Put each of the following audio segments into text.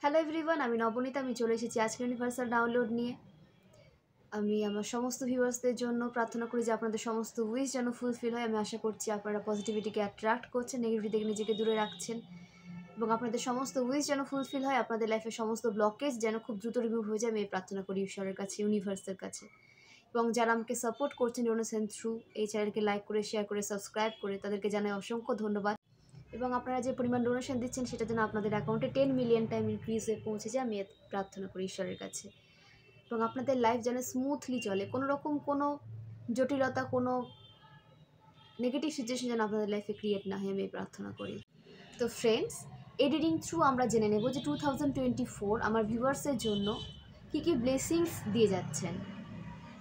Hello everyone, আমি নবনীতা। আমি চলে এসেছি আজকের ইউনিভার্সাল ডাউনলোড নিয়ে। আমি আমার সমস্ত ভিউয়ার্সদের জন্য প্রার্থনা করি যে আপনাদের সমস্ত উইশ যেন ফুলফিল হয়। আমি আশা করছি আপনারা পজিটিভিটিকে অ্যাট্রাক্ট করছেন, নেগেটিভিটি থেকে নিজেকে দূরে রাখছেন এবং আপনাদের সমস্ত উইশ যেন ফুলফিল হয়। আপনাদের লাইফের সমস্ত ব্লকেজ যেন খুব দ্রুত রিমুভ হয়ে যায়। আমি এই প্রার্থনা করি ঈশ্বরের কাছে, ইউনিভার্সের কাছে। এবং যারা আমাকে সাপোর্ট করছেন ডোনেশন থ্রু, এই চ্যানেলকে লাইক করে, শেয়ার করে, সাবস্ক্রাইব করে, তাদেরকে জানাই অসংখ্য ধন্যবাদ। এবং আপনারা যে পরিমাণ ডোনেশন দিচ্ছেন সেটা যেন আপনাদের অ্যাকাউন্টে 10 মিলিয়ন টাইম ইনক্রিজে পৌঁছে যায়, আমি প্রার্থনা করি ঈশ্বরের কাছে। এবং আপনাদের লাইফ যেন স্মুথলি চলে, কোনো রকম কোনো জটিলতা, কোনো নেগেটিভ সিচুয়েশন যেন আপনাদের লাইফে ক্রিয়েট না হয়, আমি প্রার্থনা করি। তো ফ্রেন্ডস, এই রিডিং থ্রু আমরা জেনে নেব যে 2024 আমার ভিউয়ার্সের জন্য কী কী ব্লেসিংস দিয়ে যাচ্ছেন,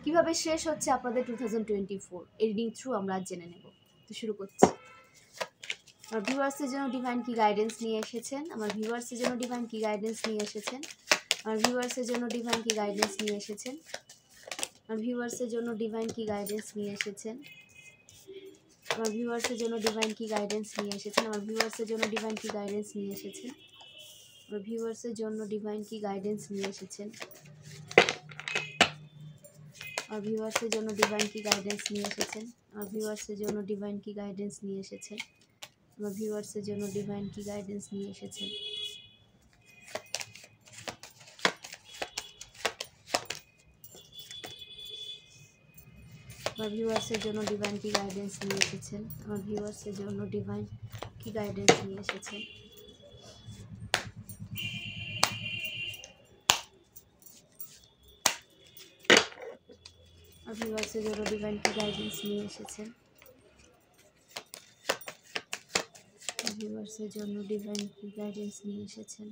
কীভাবে শেষ হচ্ছে আপনাদের 2024। এই রিডিং থ্রু আমরা জেনে নেব। তো শুরু করছি। আমার ভিউয়ার্সের জন্য ডিভাইন কি গাইডেন্স নিয়ে এসেছেন, আমার ভিউয়ার্সের জন্য ডিভাইন কি গাইডেন্স নিয়ে এসেছেন, আমার ভিউয়ার্সের জন্য ডিভাইন কি গাইডেন্স নিয়ে এসেছেন, আমার ভিউয়ার্সের জন্য ডিভাইন কি গাইডেন্স নিয়ে এসেছেন, আমার ভিউয়ার্সের জন্য ডিভাইন কি গাইডেন্স নিয়ে এসেছেন, আমার ভিউয়ার্সের জন্য ডিভাইন কি গাইডেন্স নিয়ে এসেছেন, আমার ভিউয়ার্সের জন্য ডিভাইন কি গাইডেন্স নিয়ে এসেছেন, আমার ভিউয়ার্সের জন্য ডিভাইন কি গাইডেন্স নিয়ে এসেছেন, আমার ভিউয়ার্সের জন্য ডিভাইন কি গাইডেন্স নিয়ে এসেছেন, আমার ভিউয়ার্সের জন্য ডিভাইন কি গাইডেন্স নিয়ে এসেছেন, আমার ভিউয়ার্সের জন্য ডিভাইন কি গাইডেন্স নিয়ে এসেছেন, আমার ভিউয়ার্সের জন্য ডিভাইন কি গাইডেন্স নিয়ে এসেছেন, আমার ভিউয়ার্সের জন্য ডিভাইন কি গাইডেন্স নিয়ে এসেছেন, আমার ভিউয়ার্সের জন্য ডিভাইন কি গাইডেন্স নিয়ে এসেছেন,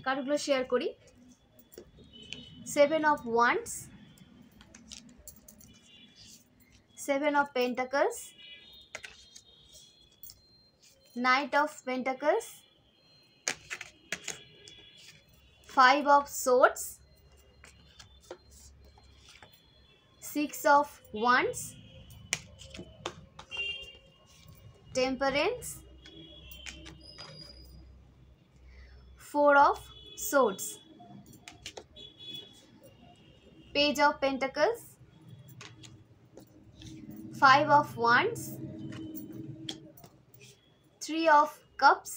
কার্ডগুলো শেয়ার করি। 7 of Wands, 7 of Pentacles, Knight of Pentacles, 5 of Swords, 6 of Wands, Temperance, 4 of Swords, Page of Pentacles, 5 of Wands, 3 of Cups,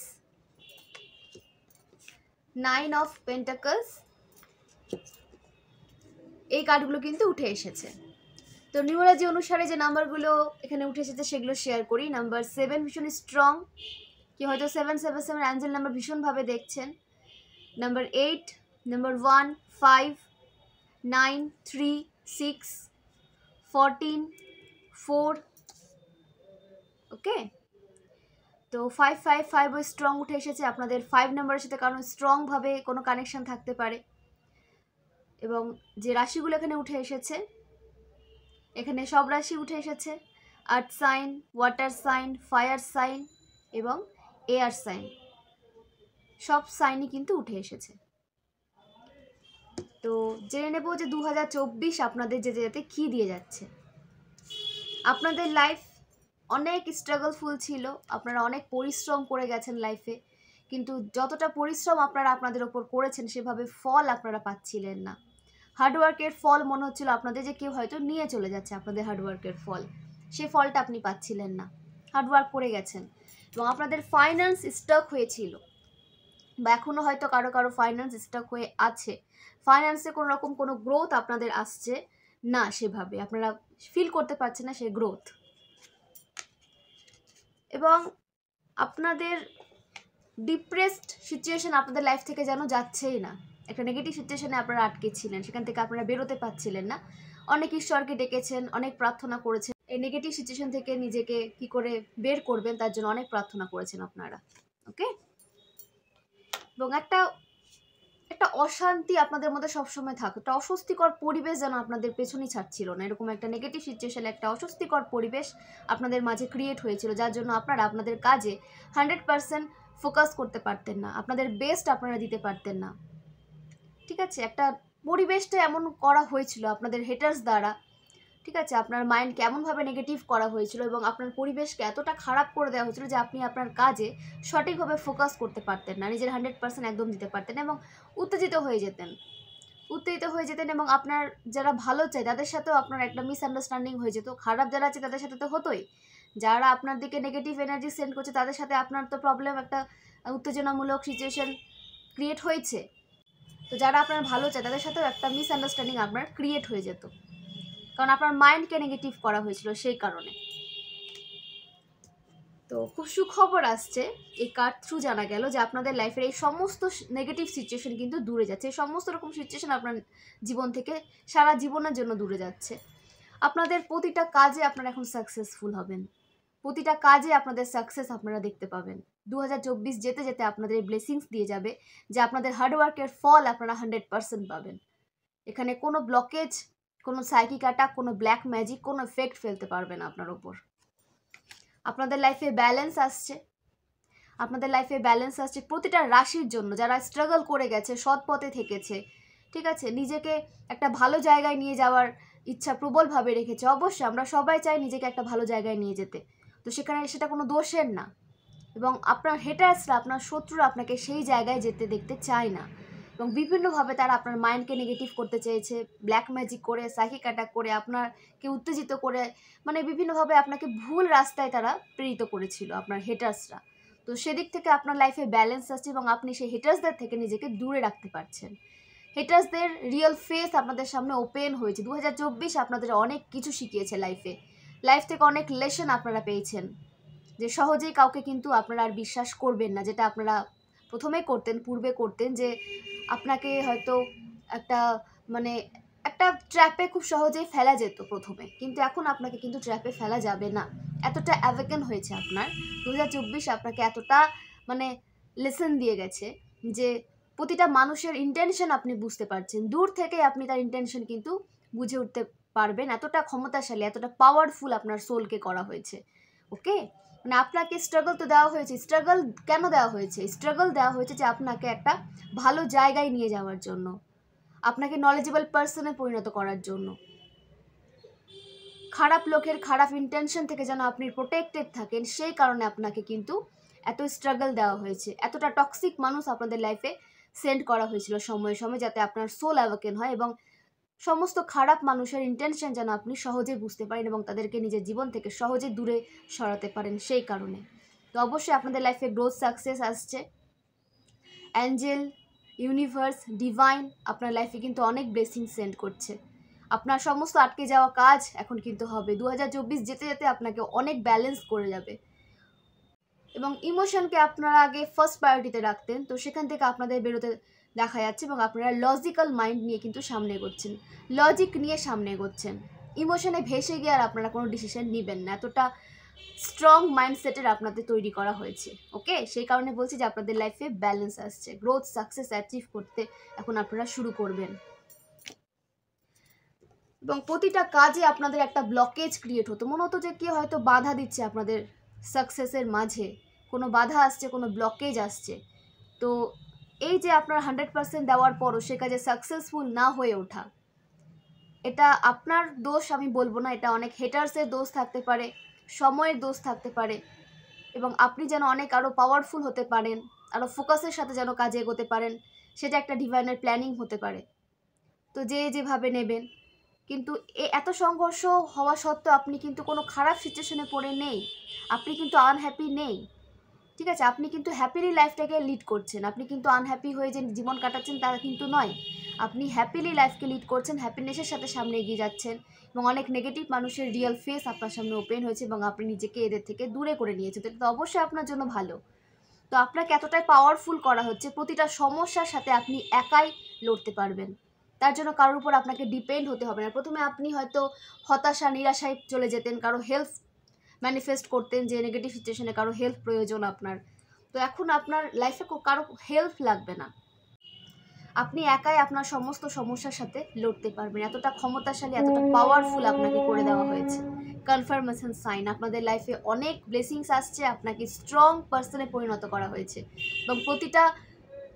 9 of Pentacles। এই কার্ডগুলো কিন্তু উঠে এসেছে। তো নিউমারোলজি অনুসারে যে নাম্বারগুলো এখানে উঠে এসেছে সেগুলো শেয়ার করি। নাম্বার 7 ভীষণ স্ট্রং, কি হয়তো 777 অ্যাঞ্জেল নাম্বার ভীষণভাবে দেখছেন। Number 8, number 1, 5, 9, 3, 6, 14, 4। ওকে, তো 555ও স্ট্রং উঠে এসেছে। আপনাদের 5 নাম্বারের সাথে কারণ স্ট্রংভাবে কোনো কানেকশন থাকতে পারে। এবং যে রাশিগুলো এখানে উঠে এসেছে, এখানে সব রাশি উঠে এসেছে। Earth sign, water sign, fire sign এবং এয়ার সাইন, সব সাইনই কিন্তু উঠে এসেছে। তো জেনে নেব যে 2024 আপনাদের যেতে কী দিয়ে যাচ্ছে। আপনাদের লাইফ অনেক স্ট্রাগলফুল ছিল, আপনারা অনেক পরিশ্রম করে গেছেন লাইফে, কিন্তু যতটা পরিশ্রম আপনারা আপনাদের ওপর করেছেন সেভাবে ফল আপনারা পাচ্ছিলেন না। হার্ডওয়ার্কের ফল মনে হচ্ছিল আপনাদের যে কেউ হয়তো নিয়ে চলে যাচ্ছে আপনাদের হার্ডওয়ার্কের ফল, সে ফলটা আপনি পাচ্ছিলেন না। হার্ডওয়ার্ক করে গেছেন এবং আপনাদের ফাইন্যান্স স্টক হয়েছিল, বা এখনও হয়তো কারো কারো ফাইন্যান্স স্টক হয়ে আছে। ফাইন্যান্সে কোনো রকম কোনো গ্রোথ আপনাদের আসছে না, সেভাবে আপনারা ফিল করতে পারছেন না সেই গ্রোথ। এবং আপনাদের ডিপ্রেসড সিচুয়েশন আপনাদের লাইফ থেকে যেন যাচ্ছেই না। একটা নেগেটিভ সিচুয়েশনে আপনারা আটকে ছিলেন, সেখান থেকে আপনারা বেরোতে পারছিলেন না। অনেক ঈশ্বরকে ডেকেছেন, অনেক প্রার্থনা করেছেন, এই নেগেটিভ সিচুয়েশন থেকে নিজেকে কি করে বের করবেন তার জন্য অনেক প্রার্থনা করেছেন আপনারা। ওকে, এবং একটা একটা অশান্তি আপনাদের মধ্যে সবসময় থাকতো, একটা অস্বস্তিকর পরিবেশ যেন আপনাদের পেছনেই ছাড়ছিল না, এরকম একটা নেগেটিভ সিচুয়েশনে একটা অস্বস্তিকর পরিবেশ আপনাদের মাঝে ক্রিয়েট হয়েছিল, যার জন্য আপনারা আপনাদের কাজে 100% ফোকাস করতে পারতেন না, আপনাদের বেস্ট আপনারা দিতে পারতেন না। ঠিক আছে, একটা পরিবেশটা এমন করা হয়েছিল আপনাদের হেটার্স দ্বারা, ঠিক আছে, আপনার মাইন্ডকে এমনভাবে নেগেটিভ করা হয়েছিল এবং আপনার পরিবেশকে এতটা খারাপ করে দেওয়া হয়েছিল যে আপনি আপনার কাজে সঠিকভাবে ফোকাস করতে পারতেন না, নিজের 100% একদম দিতে পারতেন এবং উত্তেজিত হয়ে যেতেন এবং আপনার যারা ভালো চায় তাদের সাথেও আপনার একটা মিসআন্ডারস্ট্যান্ডিং হয়ে যেত। খারাপ যারা আছে তাদের সাথে তো হতোই, যারা আপনার দিকে নেগেটিভ এনার্জি সেন্ড করছে তাদের সাথে আপনার তো প্রবলেম, একটা উত্তেজনামূলক সিচুয়েশন ক্রিয়েট হয়েছে। তো যারা আপনার ভালো চায় তাদের সাথেও একটা মিসআন্ডারস্ট্যান্ডিং আপনার ক্রিয়েট হয়ে যেত, কারণ আপনার মাইন্ডকে নেগেটিভ করা হয়েছিল সেই কারণে। তো খুব সুখবর আসছে, এই কার্ড থ্রু জানা গেল যে আপনাদের লাইফের এই সমস্ত নেগেটিভ সিচুয়েশন কিন্তু দূরে যাচ্ছে, এই সমস্ত রকম সিচুয়েশন আপনার জীবন থেকে সারা জীবনের জন্য দূরে যাচ্ছে। আপনাদের প্রতিটা কাজে আপনারা এখন সাকসেসফুল হবেন, প্রতিটা কাজে আপনাদের সাকসেস আপনারা দেখতে পাবেন। 2024 যেতে যেতে আপনাদের ব্লেসিংস দিয়ে যাবে যে আপনাদের হার্ডওয়ার্কের ফল আপনারা 100% পাবেন। এখানে কোনো ব্লকেজ, কোনো সাইকিক অ্যাটাক, কোনো ব্ল্যাক ম্যাজিক, কোনো এফেক্ট ফেলতে পারবে না আপনার ওপর। আপনাদের লাইফে ব্যালেন্স আসছে, প্রতিটা রাশির জন্য যারা স্ট্রাগল করে গেছে, সৎ পথে থেকেছে, ঠিক আছে, নিজেকে একটা ভালো জায়গায় নিয়ে যাওয়ার ইচ্ছা প্রবলভাবে রেখেছে। অবশ্যই আমরা সবাই চাই নিজেকে একটা ভালো জায়গায় নিয়ে যেতে, তো সেখানে সেটা কোনো দোষের না, এবং আপনার হেটার্সরা, আপনার শত্রুরা আপনাকে সেই জায়গায় যেতে দেখতে চায় না এবং বিভিন্নভাবে তারা আপনার মাইন্ডকে নেগেটিভ করতে চেয়েছে, ব্ল্যাক ম্যাজিক করে, সাইকিক অ্যাটাক করে, আপনাকে উত্তেজিত করে, মানে বিভিন্নভাবে আপনাকে ভুল রাস্তায় তারা প্রেরিত করেছিল আপনার হেটার্সরা। তো সেদিক থেকে আপনার লাইফে ব্যালেন্স আসছে এবং আপনি সেই হেটার্সদের থেকে নিজেকে দূরে রাখতে পারছেন। হেটার্সদের রিয়েল ফেস আপনাদের সামনে ওপেন হয়েছে। 2024 আপনাদের অনেক কিছু শিখিয়েছে, লাইফ থেকে অনেক লেসন আপনারা পেয়েছেন, যে সহজেই কাউকে কিন্তু আপনারা আর বিশ্বাস করবেন না, যেটা আপনারা পূর্বে করতেন, যে আপনাকে হয়তো একটা ট্র্যাপে খুব সহজেই ফেলা যেত প্রথমে, কিন্তু এখন আপনাকে কিন্তু ট্র্যাপে ফেলা যাবে না। এতটা অ্যাওয়েকেন হয়েছে আপনার 2024 আপনাকে এতটা লেসন দিয়ে গেছে যে প্রতিটা মানুষের ইন্টেনশন আপনি বুঝতে পারছেন, দূর থেকে আপনি তার ইন্টেনশন কিন্তু বুঝে উঠতে পারবেন। এতটা ক্ষমতাশালী, এতটা পাওয়ারফুল আপনার সোলকে করা হয়েছে। ওকে, আপনাকে স্ট্রাগল তো দেওয়া হয়েছে। স্ট্রাগল কেন দেওয়া হয়েছে? স্ট্রাগল দেওয়া হয়েছে যে আপনাকে একটা ভালো জায়গায় নিয়ে যাওয়ার জন্য, আপনাকে নলেজেবল পার্সনে পরিণত করার জন্য, খারাপ লোকের খারাপ ইন্টেনশন থেকে যেন আপনি প্রোটেক্টেড থাকেন, সেই কারণে আপনাকে কিন্তু এত স্ট্রাগল দেওয়া হয়েছে। এতটা টক্সিক মানুষ আপনাদের লাইফে সেন্ড করা হয়েছিল সময়ে সময়ে, যাতে আপনার সোল অ্যাওয়েকেন হয় এবং সমস্ত খারাপ মানুষের ইন্টেনশন যেন আপনি সহজে বুঝতে পারেন এবং তাদেরকে নিজের জীবন থেকে সহজে দূরে সরাতে পারেন সেই কারণে। তো অবশ্যই আপনাদের লাইফে গ্রোথ, সাকসেস আসছে। অ্যাঞ্জেল, ইউনিভার্স, ডিভাইন আপনার লাইফে কিন্তু অনেক ব্লেসিং সেন্ড করছে। আপনার সমস্ত আটকে যাওয়া কাজ এখন কিন্তু হবে। 2024 যেতে যেতে আপনাকে অনেক ব্যালেন্স করে যাবে এবং ইমোশনকে আপনারা আগে ফার্স্ট প্রায়োরিটিতে রাখতেন, তো সেখান থেকে আপনাদের বেরোতে দেখা যাচ্ছে এবং আপনারা লজিক্যাল মাইন্ড নিয়ে কিন্তু সামনে এগোচ্ছেন, লজিক নিয়ে সামনে এগোচ্ছেন। ইমোশনে ভেসে গিয়ে আর আপনারা কোনো ডিসিশন নেবেন না, এতটা স্ট্রং মাইন্ডসেটের আপনাদের তৈরি করা হয়েছে। ওকে, সেই কারণে বলছি যে আপনাদের লাইফে ব্যালেন্স আসছে, গ্রোথ, সাকসেস অ্যাচিভ করতে এখন আপনারা শুরু করবেন এবং প্রতিটা কাজে আপনাদের একটা ব্লকেজ ক্রিয়েট হতো, মনে হতো যে কেউ হয়তো বাধা দিচ্ছে আপনাদের সাকসেসের মাঝে, কোনো বাধা আসছে, কোনো ব্লকেজ আসছে। তো এই যে আপনার 100% দেওয়ার পরও সে কাজে সাকসেসফুল না হয়ে ওঠা, এটা আপনার দোষ আমি বলবো না, এটা অনেক হেটার্সের দোষ থাকতে পারে, সময়ের দোষ থাকতে পারে এবং আপনি যেন অনেক আরও পাওয়ারফুল হতে পারেন, আরও ফোকাসের সাথে যেন কাজে এগোতে পারেন, সেটা একটা ডিভাইনের প্ল্যানিং হতে পারে। তো যে যেভাবে নেবেন, কিন্তু এত সংঘর্ষ হওয়া সত্ত্বেও আপনি কিন্তু কোনো খারাপ সিচুয়েশনে পড়ে নেই, আপনি কিন্তু আনহ্যাপি নেই, ঠিক আছে, আপনি কিন্তু হ্যাপিলি লাইফটাকে লিড করছেন, আপনি কিন্তু আনহ্যাপি হয়ে যে জীবন কাটাচ্ছেন তা কিন্তু নয়, আপনি হ্যাপিলি লাইফকে লিড করছেন, হ্যাপিনেসের সাথে সামনে এগিয়ে যাচ্ছেন এবং অনেক নেগেটিভ মানুষের রিয়েল ফেস আপনার সামনে ওপেন হয়েছে এবং আপনি নিজেকে এদের থেকে দূরে করে নিয়েছেন, তো এটা তো অবশ্যই আপনার জন্য ভালো। তো আপনাকে এতটাই পাওয়ারফুল করা হচ্ছে, প্রতিটা সমস্যার সাথে আপনি একাই লড়তে পারবেন, তার জন্য কারোর উপর আপনাকে ডিপেন্ড হতে হবে না। প্রথমে আপনি হয়তো হতাশা, নিরাশায় চলে যেতেন, কারো হেল্প ম্যানিফেস্ট করতেন যে নেগেটিভ সিচুয়েশনে কারো হেল্প প্রয়োজন আপনার, তো এখন আপনার লাইফে কারো হেল্প লাগবে না, আপনি একাই আপনার সমস্ত সমস্যার সাথে লড়তে পারবেন, এতটা ক্ষমতাশালী, এতটা পাওয়ারফুল আপনাকে করে দেওয়া হয়েছে। কনফার্মেশন সাইন, আপনাদের লাইফে অনেক ব্লেসিংস আসছে, আপনাকে স্ট্রং পার্সনে পরিণত করা হয়েছে এবং প্রতিটা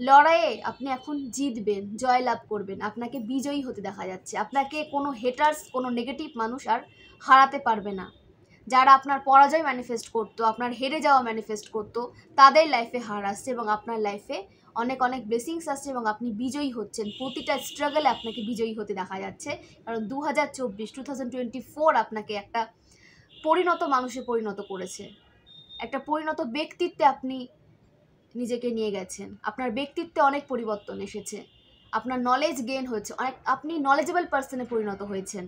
লড়াইয়ে আপনি এখন জিতবেন, জয়লাভ করবেন, আপনাকে বিজয়ী হতে দেখা যাচ্ছে। আপনাকে কোনো হেটার্স, কোনো নেগেটিভ মানুষ আর হারাতে পারবে না। যারা আপনার পরাজয় ম্যানিফেস্ট করতো, আপনার হেরে যাওয়া ম্যানিফেস্ট করতো, তাদের লাইফে হার আসছে এবং আপনার লাইফে অনেক অনেক ব্লেসিংস আসছে এবং আপনি বিজয়ী হচ্ছেন। প্রতিটা স্ট্রাগলে আপনাকে বিজয়ী হতে দেখা যাচ্ছে, কারণ 2024 আপনাকে একটা পরিণত মানুষে পরিণত করেছে, একটা পরিণত ব্যক্তিত্বে আপনি নিজেকে নিয়ে গেছেন। আপনার ব্যক্তিত্বে অনেক পরিবর্তন এসেছে, আপনার নলেজ গেইন হয়েছে, অনেক আপনি নলেজেবল পার্সনে পরিণত হয়েছেন।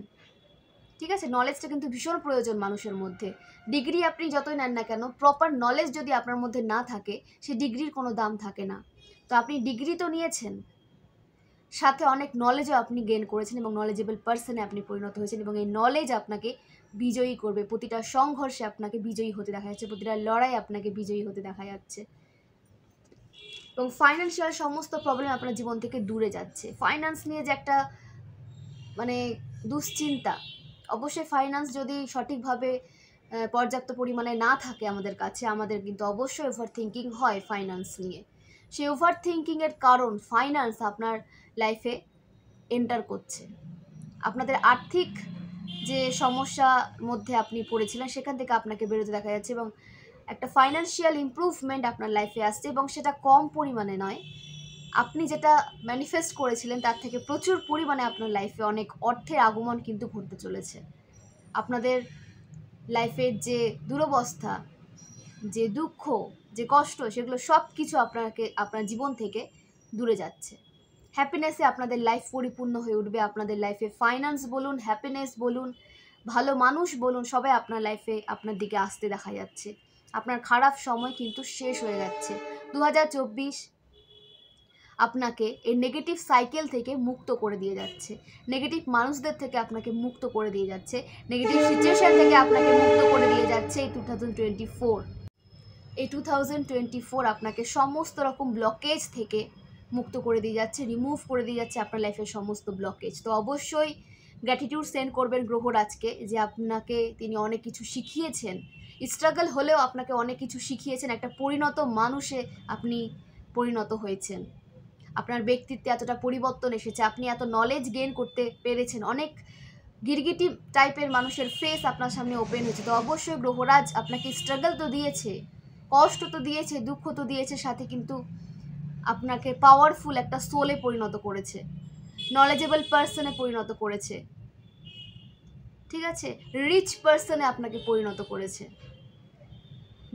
ঠিক আছে, নলেজটা কিন্তু ভীষণ প্রয়োজন মানুষের মধ্যে। ডিগ্রি আপনি যতই নেন না কেন, প্রপার নলেজ যদি আপনার মধ্যে না থাকে, সে ডিগ্রির কোনো দাম থাকে না। তো আপনি ডিগ্রি তো নিয়েছেন, সাথে অনেক নলেজও আপনি গেইন করেছেন এবং নলেজেবল পার্সনে আপনি পরিণত হয়েছেন এবং এই নলেজ আপনাকে বিজয়ী করবে। প্রতিটা সংঘর্ষে আপনাকে বিজয়ী হতে দেখা যাচ্ছে, প্রতিটা লড়াই আপনাকে বিজয়ী হতে দেখা যাচ্ছে এবং ফাইন্যান্সিয়াল সমস্ত প্রবলেম আপনার জীবন থেকে দূরে যাচ্ছে। ফাইন্যান্স নিয়ে যে একটা মানে দুশ্চিন্তা, অবশ্যই ফাইন্যান্স যদি সঠিকভাবে পর্যাপ্ত পরিমাণে না থাকে আমাদের কাছে, আমাদের কিন্তু অবশ্যই ওভার থিঙ্কিং হয় ফাইন্যান্স নিয়ে। সেই ওভার থিঙ্কিংয়ের কারণ ফাইন্যান্স আপনার লাইফে এন্টার করছে। আপনাদের আর্থিক যে সমস্যার মধ্যে আপনি পড়েছিলেন, সেখান থেকে আপনাকে বেরোতে দেখা যাচ্ছে এবং একটা ফাইন্যান্সিয়াল ইমপ্রুভমেন্ট আপনার লাইফে আসছে এবং সেটা কম পরিমাণে নয়। আপনি যেটা ম্যানিফেস্ট করেছিলেন তার থেকে প্রচুর পরিমাণে আপনার লাইফে অনেক অর্থের আগমন কিন্তু ঘটতে চলেছে। আপনাদের লাইফের যে দুরবস্থা, যে দুঃখ, যে কষ্ট, সেগুলো সব কিছু আপনার জীবন থেকে দূরে যাচ্ছে। হ্যাপিনেসে আপনাদের লাইফ পরিপূর্ণ হয়ে উঠবে। আপনাদের লাইফে ফাইন্যান্স বলুন, হ্যাপিনেস বলুন, ভালো মানুষ বলুন, সবাই আপনার লাইফে আপনার দিকে আসতে দেখা যাচ্ছে। আপনার খারাপ সময় কিন্তু শেষ হয়ে যাচ্ছে। 2024 আপনাকে এই নেগেটিভ সাইকেল থেকে মুক্ত করে দিয়ে যাচ্ছে, নেগেটিভ মানুষদের থেকে আপনাকে মুক্ত করে দিয়ে যাচ্ছে, নেগেটিভ সিচুয়েশন থেকে আপনাকে মুক্ত করে দিয়ে যাচ্ছে। এই 2024 আপনাকে সমস্ত রকম ব্লকেজ থেকে মুক্ত করে দিয়ে যাচ্ছে, রিমুভ করে দিয়ে যাচ্ছে আপনার লাইফের সমস্ত ব্লকেজ। তো অবশ্যই গ্র্যাটিটিউড সেন্ড করবেন গ্রহরাজকে, যে আপনাকে তিনি অনেক কিছু শিখিয়েছেন, স্ট্রাগল হলেও আপনাকে অনেক কিছু শিখিয়েছেন, একটা পরিণত মানুষে আপনি পরিণত হয়েছেন। আপনার ব্যক্তিত্বে এতটা পরিবর্তন এসেছে, আপনি এত নলেজ গেইন করতে পেরেছেন, অনেক গিরগিটি টাইপের মানুষের ফেস আপনার সামনে ওপেন হয়েছে। তো অবশ্যই গ্রহরাজ আপনাকে স্ট্রাগল তো দিয়েছে, কষ্ট তো দিয়েছে, দুঃখ তো দিয়েছে, সাথে কিন্তু আপনাকে পাওয়ারফুল একটা সোলে পরিণত করেছে, নলেজেবল পার্সনে পরিণত করেছে, ঠিক আছে, রিচ পার্সনে আপনাকে পরিণত করেছে,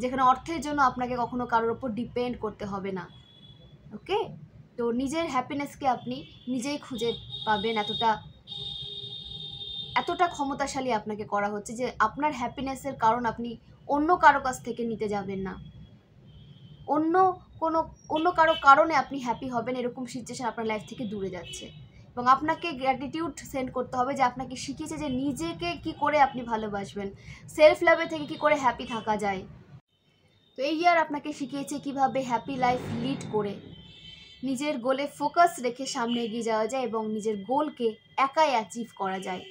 যেখানে অর্থের জন্য আপনাকে কখনো কারোর ওপর ডিপেন্ড করতে হবে না। ওকে, তো নিজের হ্যাপিনেসকে আপনি নিজেই খুঁজে পাবেন, এতটা ক্ষমতাশালী আপনাকে করা হচ্ছে যে আপনার হ্যাপিনেসের কারণ আপনি অন্য কারো কাছ থেকে নিতে যাবেন না, অন্য কারো কারণে আপনি হ্যাপি হবেন, এরকম সিচুয়েশন আপনার লাইফ থেকে দূরে যাচ্ছে। এবং আপনাকে গ্র্যাটিটিউড সেন্ড করতে হবে যে আপনাকে শিখিয়েছে যে নিজেকে কি করে আপনি ভালোবাসবেন, সেলফ লাভে থেকে কি করে হ্যাপি থাকা যায়। তো এই ইয়ার আপনাকে শিখিয়েছে কিভাবে হ্যাপি লাইফ লিড করে নিজের গোলে ফোকাস রেখে সামনে এগিয়ে যাওয়া যায় এবং নিজের গোলকে একাই অ্যাচিভ করা যায়।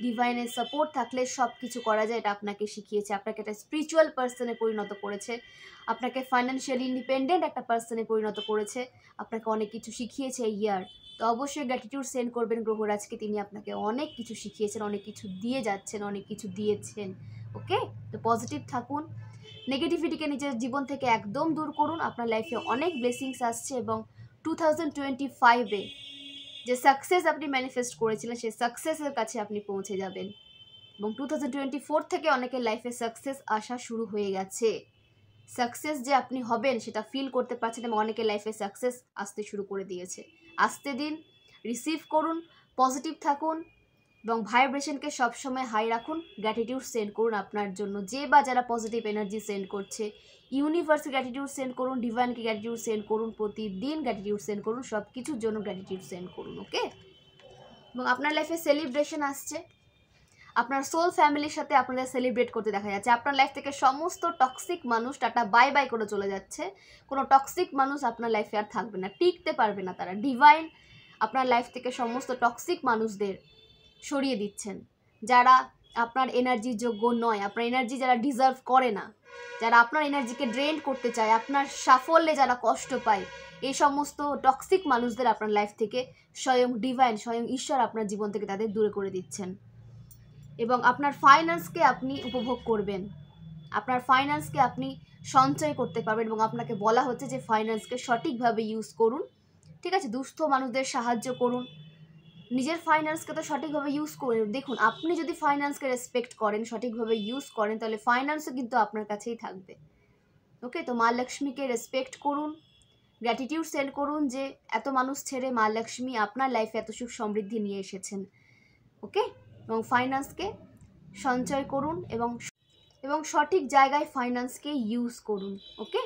ডিভাইনের সাপোর্ট থাকলে সব কিছু করা যায়, এটা আপনাকে শিখিয়েছে। আপনাকে একটা স্পিরিচুয়াল পার্সনে পরিণত করেছে, আপনাকে ফাইন্যান্সিয়ালি ইন্ডিপেন্ডেন্ট একটা পার্সনে পরিণত করেছে, আপনাকে অনেক কিছু শিখিয়েছে এই ইয়ার। তো অবশ্যই গ্র্যাটিটিউড সেন্ড করবেন গ্রহরাজকে, তিনি আপনাকে অনেক কিছু শিখিয়েছেন, অনেক কিছু দিয়ে যাচ্ছেন, অনেক কিছু দিয়েছেন। ওকে, তো পজিটিভ থাকুন, নেগেটিভিটিকে নিজের জীবন থেকে একদম দূর করুন। আপনার লাইফে অনেক ব্লেসিংস আসছে এবং 2025-এ যে সাকসেস আপনি ম্যানিফেস্ট করেছিলেন সেই সাকসেসের কাছে আপনি পৌঁছে যাবেন এবং 2024 থেকে অনেকের লাইফে সাকসেস আসা শুরু হয়ে গেছে। সাকসেস যে আপনি হবেন সেটা ফিল করতে পারছেন এবং অনেকের লাইফে সাকসেস আসতে শুরু করে দিয়েছে। আসতে দিন, রিসিভ করুন, পজিটিভ থাকুন এবং ভাইব্রেশনকে সবসময় হাই রাখুন। গ্র্যাটিটিউড সেন্ড করুন আপনার জন্য যে বা যারা পজিটিভ এনার্জি সেন্ড করছে, ইউনিভার্সে গ্র্যাটিটিউড সেন্ড করুন, ডিভাইনকে গ্র্যাটিটিউড সেন্ড করুন, প্রতিদিন গ্র্যাটিটিউড সেন্ড করুন, সব কিছুর জন্য গ্র্যাটিটিউড সেন্ড করুন। ওকে, এবং আপনার লাইফে সেলিব্রেশন আসছে, আপনার সোল ফ্যামিলির সাথে আপনাদের সেলিব্রেট করতে দেখা যাচ্ছে। আপনার লাইফ থেকে সমস্ত টক্সিক মানুষ টাটা বাই বাই করে চলে যাচ্ছে, কোনো টক্সিক মানুষ আপনার লাইফে আর থাকবে না, টিকতে পারবে না তারা। ডিভাইন আপনার লাইফ থেকে সমস্ত টক্সিক মানুষদের সরিয়ে দিচ্ছেন, যারা আপনার এনার্জির যোগ্য নয়, আপনার এনার্জি যারা ডিজার্ভ করে না, যারা আপনার এনার্জিকে ড্রেন করতে চায়, আপনার সাফল্যে যারা কষ্ট পায়, এই সমস্ত টক্সিক মানুষদের আপনার লাইফ থেকে স্বয়ং ডিভাইন, স্বয়ং ঈশ্বর আপনার জীবন থেকে তাদের দূরে করে দিচ্ছেন। এবং আপনার ফাইন্যান্সকে আপনি উপভোগ করবেন, আপনার ফাইন্যান্সকে আপনি সঞ্চয় করতে পারবেন এবং আপনাকে বলা হচ্ছে যে ফাইন্যান্সকে সঠিকভাবে ইউজ করুন, ঠিক আছে? দুস্থ মানুষদের সাহায্য করুন, নিজের ফাইন্যান্সকে তো সঠিকভাবে ইউজ করুন। দেখুন, আপনি যদি ফাইন্যান্সকে রেসপেক্ট করেন, সঠিকভাবে ইউজ করেন, তাহলে ফাইন্যান্সও কিন্তু আপনার কাছেই থাকবে। ওকে, তো মা লক্ষ্মীকে রেসপেক্ট করুন, গ্র্যাটিটিউড সেন্ড করুন যে এত মানুষ ছেড়ে মা লক্ষ্মী আপনার লাইফে এত সুখ সমৃদ্ধি নিয়ে এসেছেন। ওকে, এবং ফাইন্যান্সকে সঞ্চয় করুন এবং সঠিক জায়গায় ফাইন্যান্সকে ইউজ করুন। ওকে,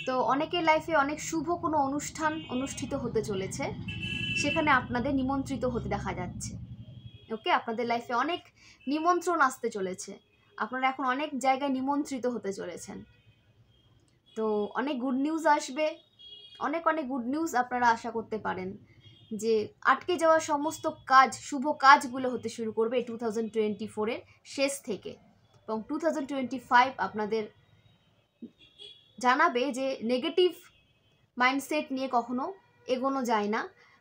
তো অনেকের লাইফে অনেক শুভ কোনো অনুষ্ঠান অনুষ্ঠিত হতে চলেছে, সেখানে আপনাদের নিমন্ত্রিত হতে দেখা যাচ্ছে। ওকে, আপনাদের লাইফে অনেক নিমন্ত্রণ আসতে চলেছে, আপনারা এখন অনেক জায়গায় নিমন্ত্রিত হতে চলেছেন। তো অনেক গুড নিউজ আসবে, অনেক গুড নিউজ আপনারা আশা করতে পারেন যে আটকে যাওয়া সমস্ত কাজ, শুভ কাজগুলো হতে শুরু করবে 2024-এর শেষ থেকে। এবং 2025 আপনাদের জানাবে যে নেগেটিভ মাইন্ডসেট নিয়ে কখনো এগোনো যায় না,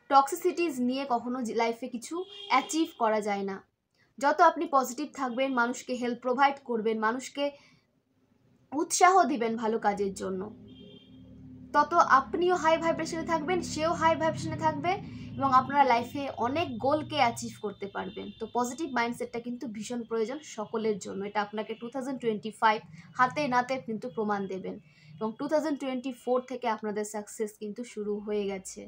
টক্সিসিটিস নিয়ে কখনো লাইফে কিছু অ্যাচিভ করা যায় না। যত আপনি পজিটিভ থাকবেন, মানুষকে হেল্প প্রোভাইড করবেন, মানুষকে উৎসাহ দিবেন ভালো কাজের জন্য, তত আপনিও হাই ভাইব্রেশনে থাকবেন, সেও হাই ভাইব্রেশনে থাকবে এবং আপনারা লাইফে অনেক গোলকে অ্যাচিভ করতে পারবেন। তো পজিটিভ মাইন্ডসেটটা কিন্তু ভীষণ প্রয়োজন সকলের জন্য। এটা আপনাকে 2025 হাতে নাতে কিন্তু প্রমাণ দেবেন এবং 2024 থেকে আপনাদের সাকসেস কিন্তু শুরু হয়ে গেছে।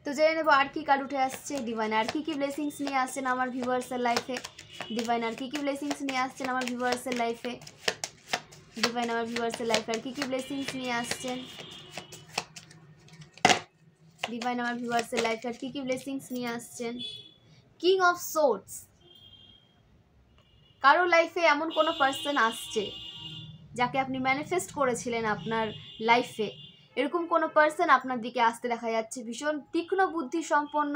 তো জেনে নেব আর কি কার্ড উঠে আসছে, ডিভাইন আর কি ব্লেসিংস নিয়ে আসছেন আমার ভিউয়ার্সের লাইফে, ডিভাইন আর কি ব্লেসিংস নিয়ে আসছেন আমার ভিউয়ার্সের লাইফে, ডিভাইন আমার ভিউয়ার্সের লাইফে আর কি ব্লেসিংস নিয়ে আসছেন, ডিভাইন আমার ভিউয়ার্সের লাইফে আর কি ব্লেসিংস নিয়ে আসছেন। কিং অফ সোর্ডস, কারো লাইফে এমন কোনো পার্সন আসছে যাকে আপনি ম্যানিফেস্ট করেছিলেন আপনার লাইফে, এরকম কোনো পার্সন আপনার দিকে আসতে দেখা যাচ্ছে। ভীষণ তীক্ষ্ণ বুদ্ধি সম্পন্ন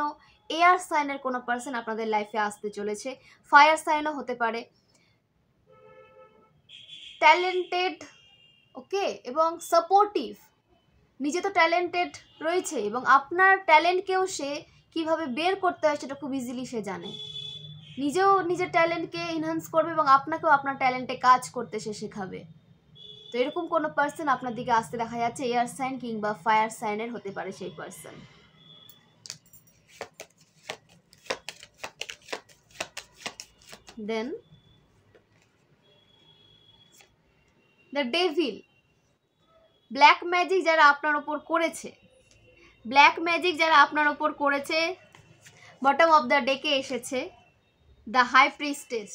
এয়ার সাইনের কোনো পার্সন আপনাদের লাইফে আসতে চলেছে, ফায়ার সাইনও হতে পারে, ট্যালেন্টেড, ওকে, এবং সাপোর্টিভ। নিজে তো ট্যালেন্টেড রয়েছে এবং আপনার ট্যালেন্টকেও সে কিভাবে বের করতে হয় সেটা খুব ইজিলি সে জানে, নিজেও নিজের ট্যালেন্টকে এনহান্স করবে এবং আপনাকেও আপনার ট্যালেন্টে কাজ করতে সে শেখাবে। তো এরকম কোনো পার্সন আপনার দিকে আসতে দেখা যাচ্ছে, এয়ার সাইন কিংবা ফায়ার সাইনের হতে পারে সেই person. Then the devil, black magic যারা আপনার ওপর করেছে, ব্ল্যাক ম্যাজিক যারা আপনার ওপর করেছে, বটম অফ দ্য ডেকে এসেছে দ্য হাই প্রিস্টেস,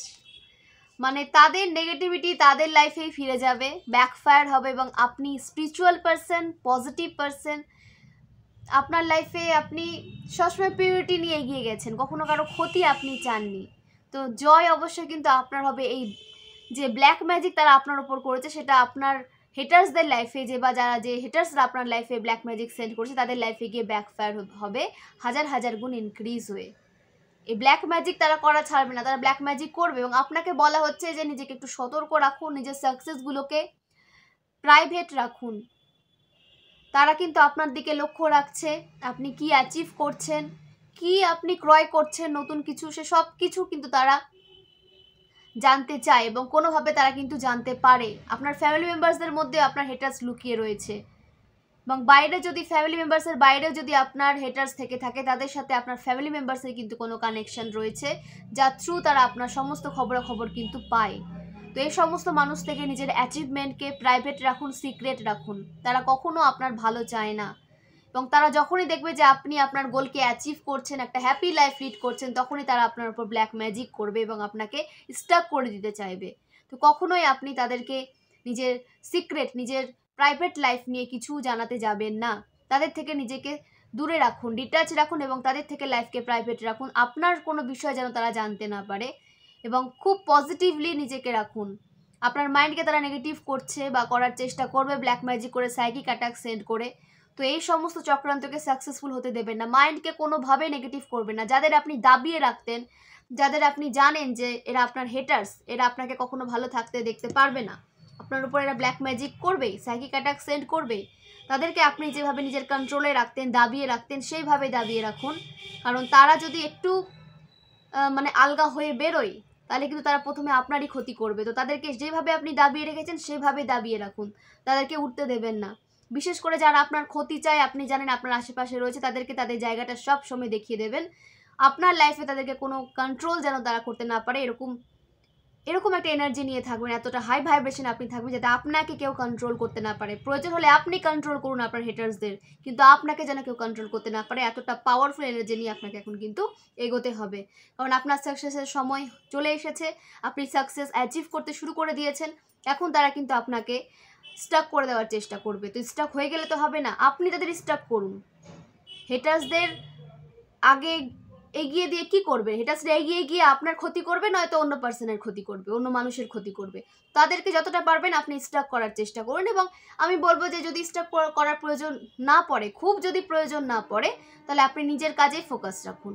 মানে তাদের নেগেটিভিটি তাদের লাইফেই ফিরে যাবে, ব্যাকফায়ার হবে এবং আপনি স্পিরিচুয়াল পারসন, পজিটিভ পারসন, আপনার লাইফে আপনি সবসময় পিউরিটি নিয়ে এগিয়ে গেছেন, কখনো কারো ক্ষতি আপনি চাননি। তো জয় অবশ্যই কিন্তু আপনার হবে। এই যে ব্ল্যাক ম্যাজিক তারা আপনার ওপর করেছে সেটা আপনার হেটার্সদের লাইফে, যে বা যারা যে হেটার্সরা আপনার লাইফে ব্ল্যাক ম্যাজিক সেন্ড করেছে তাদের লাইফে গিয়ে ব্যাকফায়ার হবে হাজার গুণ ইনক্রিজ হয়ে। এই ব্ল্যাক ম্যাজিক তারা করা ছাড়বে না, তারা ব্ল্যাক ম্যাজিক করবে এবং আপনাকে বলা হচ্ছে যে নিজেকে একটু সতর্ক রাখুন, নিজের সাকসেসগুলোকে প্রাইভেট রাখুন। তারা কিন্তু আপনার দিকে লক্ষ্য রাখছে, আপনি কি অ্যাচিভ করছেন, কি আপনি ক্রয় করছেন নতুন কিছু, সে সব কিছু কিন্তু তারা জানতে চায় এবং কোনোভাবে তারা কিন্তু জানতে পারে। আপনার ফ্যামিলি মেম্বার্সদের মধ্যে আপনার হেটার্স লুকিয়ে রয়েছে এবং বাইরে যদি ফ্যামিলি মেম্বার্সের বাইরেও যদি আপনার হেটার্স থেকে থাকে, তাদের সাথে আপনার ফ্যামিলি মেম্বার্সের কিন্তু কোনো কানেকশন রয়েছে, যার থ্রু তারা আপনার সমস্ত খবরাখবর কিন্তু পায়। তো এই সমস্ত মানুষ থেকে নিজের অ্যাচিভমেন্টকে প্রাইভেট রাখুন, সিক্রেট রাখুন। তারা কখনো আপনার ভালো চায় না এবং তারা যখনই দেখবে যে আপনি আপনার গোলকে অ্যাচিভ করছেন, একটা হ্যাপি লাইফ লিড করছেন, তখনই তারা আপনার উপর ব্ল্যাক ম্যাজিক করবে এবং আপনাকে স্টাক করে দিতে চাইবে। তো কখনোই আপনি তাদেরকে নিজের সিক্রেট, নিজের প্রাইভেট লাইফ নিয়ে কিছু জানাতে যাবেন না। তাদের থেকে নিজেকে দূরে রাখুন, ডিটাচ রাখুন এবং তাদের থেকে লাইফকে প্রাইভেট রাখুন। আপনার কোনো বিষয় যেন তারা জানতে না পারে এবং খুব পজিটিভলি নিজেকে রাখুন। আপনার মাইন্ডকে তারা নেগেটিভ করছে বা করার চেষ্টা করবে ব্ল্যাক ম্যাজিক করে, সাইকিক অ্যাটাক সেন্ড করে, তো এই সমস্ত চক্রান্তকে সাকসেসফুল হতে দেবেন না। মাইন্ডকে কোনোভাবে নেগেটিভ করবেন না। যাদের আপনি দাবিয়ে রাখতেন, যাদের আপনি জানেন যে এরা আপনার হেটার্স, এরা আপনাকে কখনো ভালো থাকতে দেখতে পারবে না, আপনার উপর এরা ব্ল্যাক ম্যাজিক করবে, সাইকিক অ্যাটাক সেন্ড করবে, তাদেরকে আপনি যেভাবে নিজের কন্ট্রোলে রাখতেন, দাবিয়ে রাখতেন, সেইভাবে দাবিয়ে রাখুন। কারণ তারা যদি একটু মানে আলগা হয়ে বেরোয়, তাহলে কিন্তু তারা প্রথমে আপনারই ক্ষতি করবে। তো তাদেরকে যেভাবে আপনি দাবিয়ে রেখেছেন সেভাবে দাবিয়ে রাখুন, তাদেরকে উঠতে দেবেন না। বিশেষ করে যারা আপনার ক্ষতি চায়, আপনি জানেন আপনার আশেপাশে রয়েছে, তাদেরকে তাদের জায়গাটা সব সময় দেখিয়ে দেবেন। আপনার লাইফে তাদেরকে কোনো কন্ট্রোল যেন তারা করতে না পারে, এরকম একটা এনার্জি নিয়ে থাকবেন, এতটা হাই ভাইব্রেশন আপনি থাকবেন যাতে আপনাকে কেউ কন্ট্রোল করতে না পারে। প্রয়োজন হলে আপনি কন্ট্রোল করুন আপনার হেটার্সদের, কিন্তু আপনাকে যেন কেউ কন্ট্রোল করতে না পারে। এতটা পাওয়ারফুল এনার্জি নিয়ে আপনাকে এখন কিন্তু এগোতে হবে, কারণ আপনার সাকসেসের সময় চলে এসেছে। আপনি সাকসেস অ্যাচিভ করতে শুরু করে দিয়েছেন। এখন তারা কিন্তু আপনাকে স্টাক করে দেওয়ার চেষ্টা করবে। তো স্টাক হয়ে গেলে তো হবে না, আপনি তাদের স্টাক করুন। হেটার্সদের আগে এগিয়ে দিয়ে কি করবে? হেটার্সরা এগিয়ে গিয়ে আপনার ক্ষতি করবে, নয়তো অন্য পার্সনের ক্ষতি করবে, অন্য মানুষের ক্ষতি করবে। তাদেরকে যতটা পারবেন আপনি স্টাক করার চেষ্টা করুন। এবং আমি বলবো যে যদি স্টাক করার প্রয়োজন না পড়ে, খুব যদি প্রয়োজন না পড়ে, তাহলে আপনি নিজের কাজেই ফোকাস রাখুন।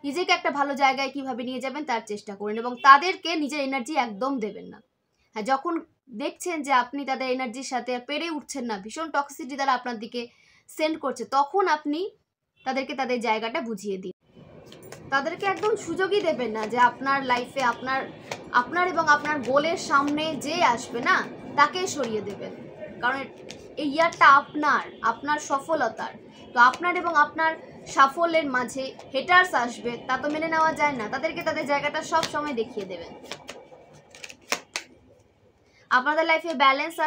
নিজেকে একটা ভালো জায়গায় কিভাবে নিয়ে যাবেন তার চেষ্টা করুন, এবং তাদেরকে নিজের এনার্জি একদম দেবেন না। হ্যাঁ, যখন দেখছেন যে আপনি তাদের এনার্জির সাথে পেরে উঠছেন না, ভীষণ টক্সিসিটি দ্বারা আপনার দিকে সেন্ড করছে, তখন আপনি তাদেরকে তাদের জায়গাটা বুঝিয়ে দিন। তাদেরকে একদম সুযোগই দেবেন না যে আপনার লাইফে আপনার এবং আপনার গোলের সামনে যে আসবে না তাকে সরিয়ে দেবেন। কারণ এই ইয়ারটা আপনার সফলতার। তো আপনার এবং আপনার সাফল্যের মাঝে হেটার্স আসবে, তা তো মেনে নেওয়া যায় না। তাদেরকে তাদের জায়গাটা সব সময় দেখিয়ে দেবেন। আপনাদের লাইফে ব্যালেন্স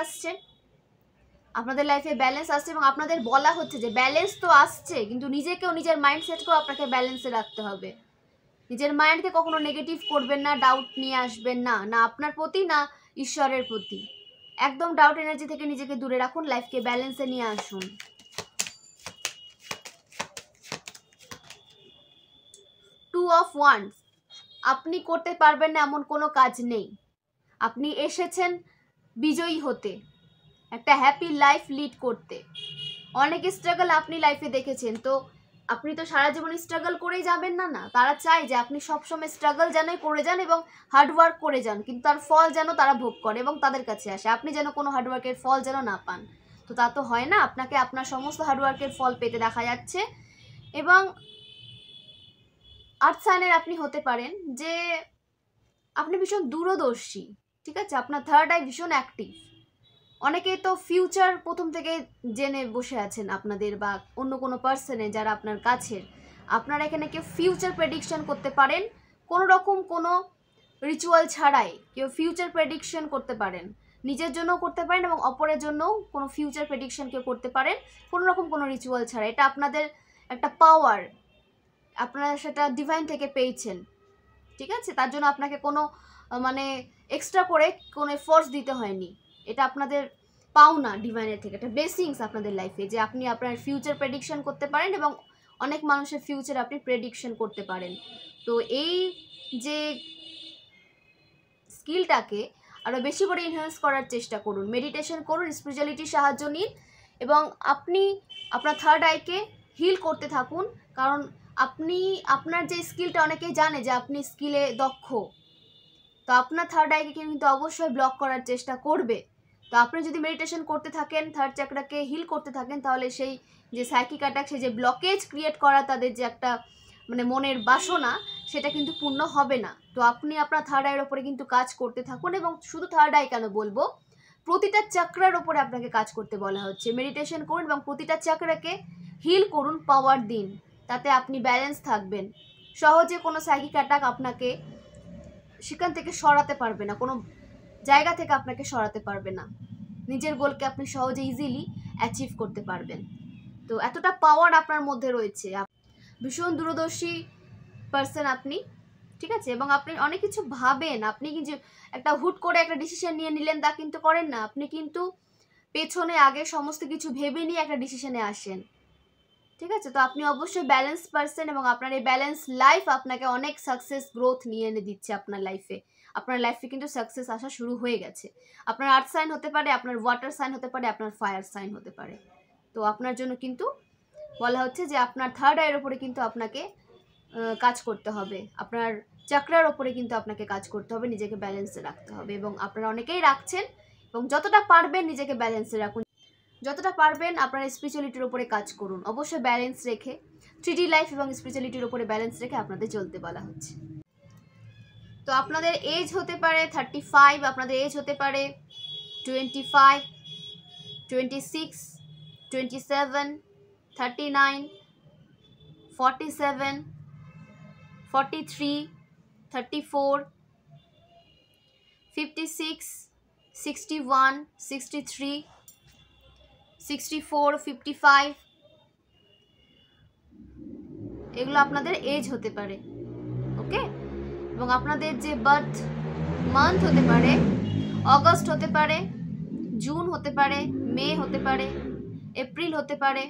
আসছে, এবং আপনাদের বলা হচ্ছে যে ব্যালেন্স তো আসছে, কিন্তু নিজেকেও, নিজের মাইন্ডসেটকেও আপনাকে ব্যালেন্সে রাখতে হবে। নিজের মাইন্ডকে কখনো নেগেটিভ করবেন না, ডাউট নিয়ে আসবেন না, না আপনার প্রতি না ঈশ্বরের প্রতি। একদম ডাউট এনার্জি থেকে নিজেকে দূরে রাখুন, লাইফকে ব্যালেন্সে নিয়ে আসুন। 2 of Wands, আপনি করতে পারবেন না এমন কোনো কাজ নেই। আপনি এসেছেন বিজয়ী হতে, একটা হ্যাপি লাইফ লিড করতে। অনেক স্ট্রাগল আপনি লাইফে দেখেছেন, তো আপনি তো সারা জীবন স্ট্রাগল করেই যাবেন না। না, তারা চায় যে আপনি সবসময় স্ট্রাগল যেন করে যান এবং হার্ডওয়ার্ক করে যান, কিন্তু তার ফল যেন তারা ভোগ করে এবং তাদের কাছে আসে। আপনি যেন কোনো হার্ডওয়ার্কের ফল যেন না পান। তো তা তো হয় না, আপনাকে আপনার সমস্ত হার্ডওয়ার্কের ফল পেতে দেখা যাচ্ছে। এবং আর্থ সাইনের আপনি হতে পারেন যে আপনি ভীষণ দূরদর্শী, ঠিক আছে? আপনার থার্ড আই ভীষণ অ্যাক্টিভ। অনেকে তো ফিউচার প্রথম থেকে জেনে বসে আছেন আপনাদের বা অন্য কোনো পার্সনে যারা আপনার কাছের। আপনারা এখানে কেউ ফিউচার প্রেডিকশন করতে পারেন, কোনো রকম কোনো রিচুয়াল ছাড়াই কেউ ফিউচার প্রেডিকশন করতে পারেন। নিজের জন্যও করতে পারেন এবং অপরের জন্যও কোনো ফিউচার প্রেডিকশন কেউ করতে পারেন, কোনো রকম কোনো রিচুয়াল ছাড়া। এটা আপনাদের একটা পাওয়ার, আপনারা সেটা ডিভাইন থেকে পেয়েছেন, ঠিক আছে? তার জন্য আপনাকে কোনো মানে এক্সট্রা করে কোনো এফোর্টস দিতে হয়নি। এটা আপনাদের পাওনা ডিভাইনের থেকে, একটা ব্লেসিংস আপনাদের লাইফে, যে আপনি আপনার ফিউচার প্রেডিকশন করতে পারেন এবং অনেক মানুষের ফিউচার আপনি প্রেডিকশন করতে পারেন। তো এই যে স্কিলটাকে আরও বেশি করে এনহ্যান্স করার চেষ্টা করুন, মেডিটেশন করুন, স্পিরিচুয়ালিটির সাহায্য নিন, এবং আপনি আপনার থার্ড আইকে হিল করতে থাকুন। কারণ আপনি আপনার যে স্কিলটা, অনেকেই জানে যে আপনি স্কিলে দক্ষ, তো আপনার থার্ড আইকে কিন্তু অবশ্যই ব্লক করার চেষ্টা করবে। তো আপনি যদি মেডিটেশন করতে থাকেন, থার্ড চাকরাকে হিল করতে থাকেন, তাহলে সেই যে সাইকিক অ্যাটাক, সেই যে ব্লকেজ ক্রিয়েট করা তাদের যে একটা মানে মনের বাসনা, সেটা কিন্তু পূর্ণ হবে না। তো আপনি আপনার থার্ড আইয়ের ওপরে কিন্তু কাজ করতে থাকুন, এবং শুধু থার্ড আই কেন বলবো, প্রতিটা চাকরার ওপরে আপনাকে কাজ করতে বলা হচ্ছে। মেডিটেশন করুন এবং প্রতিটা চাকরাকে হিল করুন, পাওয়ার দিন, তাতে আপনি ব্যালেন্স থাকবেন। সহজে কোনো সাইকিক অ্যাটাক আপনাকে সেখান থেকে সরাতে পারবে না, কোনো জায়গা থেকে আপনাকে সরাতে পারবে না। নিজের গোলকে আপনি সহজে ইজিলি অ্যাচিভ করতে পারবেন। তো এতটা পাওয়ার আপনার মধ্যে রয়েছে, ভীষণ দূরদর্শী পার্সন আপনি, ঠিক আছে? এবং আপনি অনেক কিছু ভাবেন, আপনি কিন্তু একটা হুট করে একটা ডিসিশন নিয়ে নিলেন তা কিন্তু করেন না। আপনি কিন্তু পেছনে আগে সমস্ত কিছু ভেবে নিয়ে একটা ডিসিশনে আসেন, ঠিক আছে? তো আপনি অবশ্যই ব্যালেন্স পার্সন, এবং আপনার এই ব্যালেন্স লাইফ আপনাকে অনেক সাকসেস গ্রোথ নিয়ে এনে দিচ্ছে আপনার লাইফে। আপনার লাইফে কিন্তু সাকসেস আসা শুরু হয়ে গেছে। আপনার আর্থ সাইন হতে পারে, আপনার ওয়াটার সাইন হতে পারে, আপনার ফায়ার সাইন হতে পারে। তো আপনার জন্য কিন্তু বলা হচ্ছে যে আপনার থার্ড আইয়ের ওপরে কিন্তু আপনাকে কাজ করতে হবে, আপনার চক্রার ওপরে কিন্তু আপনাকে কাজ করতে হবে, নিজেকে ব্যালেন্সে রাখতে হবে। এবং আপনারা অনেকেই রাখছেন, এবং যতটা পারবেন নিজেকে ব্যালেন্সে রাখুন, যতটা পারবেন আপনার স্পিরিচুয়ালিটির ওপরে কাজ করুন, অবশ্যই ব্যালেন্স রেখে 3D লাইফ এবং স্পিরিচুয়ালিটির ওপরে ব্যালেন্স রেখে আপনাদের চলতে বলা হচ্ছে। তো আপনাদের এজ হতে পারে 35, আপনাদের এজ হতে পারে 25, 26, 27, 39, 47, 43, 34, 56, 61, 63, 64, 55, এগুলো আপনাদের এজ হতে পারে। ওকে, এবং আপনাদের যে বার্থ মান্থ হতে পারে অগস্ট হতে পারে, জুন হতে পারে, মে হতে পারে, এপ্রিল হতে পারে,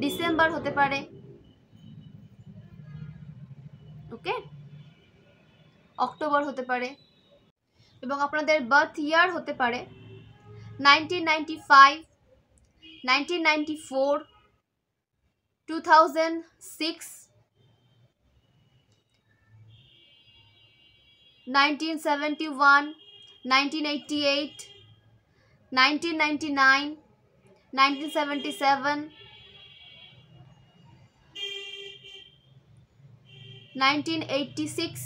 ডিসেম্বর হতে পারে, ওকে, অক্টোবর হতে পারে। এবং আপনাদের বার্থ ইয়ার হতে পারে 1995, 1994, 2006, 1971, 1988, 1999, 1977, 1986,